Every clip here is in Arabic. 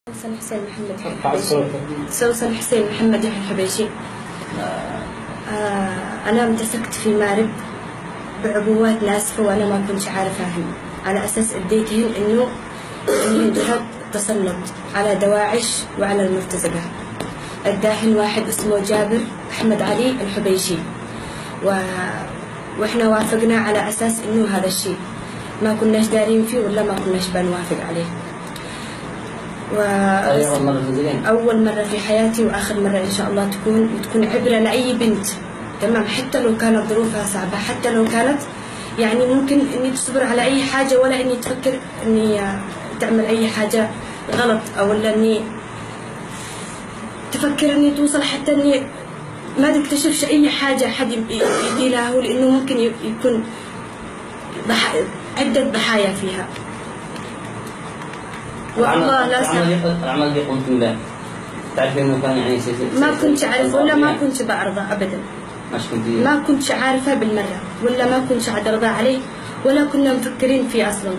سوسن حسين محمد الحبيشي. سوسن حسين محمد الحبيشي. أنا امتسكت في مارب بعبوات ناسفة وأنا ما كنت عارفة على أساس اديتهن إنه جهد تسلط على دواعش وعلى المرتزقة. اداهن واحد اسمه جابر أحمد علي الحبيشي وإحنا وافقنا على أساس إنه هذا الشيء ما كناش دارين فيه ولا ما كناش بنوافق عليه. أول مرة في حياتي وآخر مرة إن شاء الله تكون عبرة لأي بنت، تمام، حتى لو كانت ظروفها صعبة، حتى لو كانت يعني ممكن إني تصبر على أي حاجة ولا إني تفكر إني تعمل أي حاجة غلط أو ولا إني تفكر إني توصل حتى إني ما تكتشفش أي حاجة حد يديلها هو، لأنه ممكن يكون عدة ضحايا فيها. والله لا العمل اللي قمت به تعرف انه كان يعني ما كنت اعرف ولا ما كنت بعرضه ابدا. ما كنت عارفه بالمره ولا ما كنت ارضى عليه ولا كنا مفكرين فيه اصلا.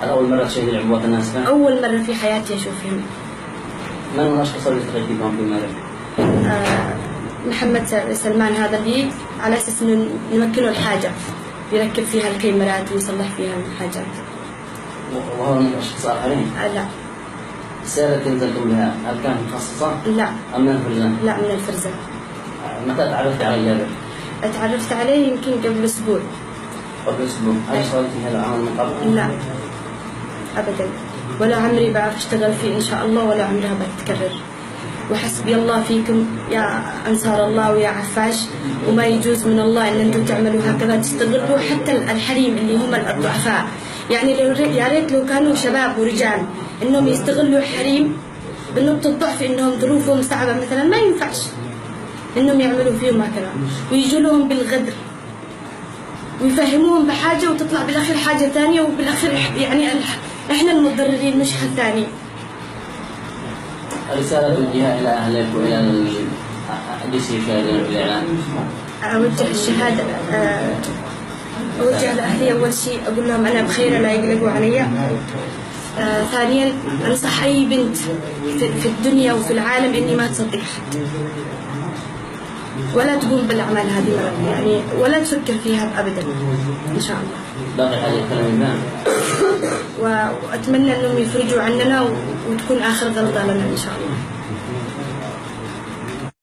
هذا اول مره تشاهد العبوات الناس؟ اول مره في حياتي اشوفهم. من هو الاشخاص اللي تغيبون في المغرب؟ محمد سلمان هذا اللي على اساس انه نمكنه الحاجه يركب فيها الكاميرات ويصلح فيها الحاجات. وهو من الاشخاص الاخرين؟ لا. السيارة التي نزلتم بها هل كانت مخصصة؟ لا. أم من الفرزان؟ لا، من الفرزان. متى تعرفت على جابر؟ تعرفت عليه يمكن قبل أسبوع. قبل أسبوع، هل اشتغلت في هذا العمل من قبل؟ لا أبدا، ولا عمري بعرف أشتغل فيه إن شاء الله ولا عمرها بتكرر. وحسبي الله فيكم يا أنصار الله ويا عفاش، وما يجوز من الله إن أنتم تعملوا هكذا، تستغلوا حتى الحريم اللي هم الضعفاء. يعني يا ريت لو كانوا شباب ورجال إنهم يستغلوا حريم بنقطة الضعف، إنهم ظروفهم صعبة مثلا ما ينفعش إنهم يعملوا فيهم هكذا، ويجوا لهم بالغدر ويفهموهم بحاجة وتطلع بالآخر حاجة ثانية، وبالآخر يعني إحنا المتضررين مش حد ثاني. رسالة توجهها إلى أهلك وإلى الذين يشاهدون في الإعلام؟ أوجه الشهادة، أوجه لأهلي أول شيء أقول لهم أنا بخير لا يقلقوا علي. ثانيا أنصح أي بنت في الدنيا وفي العالم إني ما تصدق حد ولا تقوم بالأعمال هذه مرة، يعني ولا تفكر فيها أبدا إن شاء الله. باقي حاجة كلام وأتمنى أنهم يفرجوا عننا وتكون آخر غلطة لنا إن شاء الله.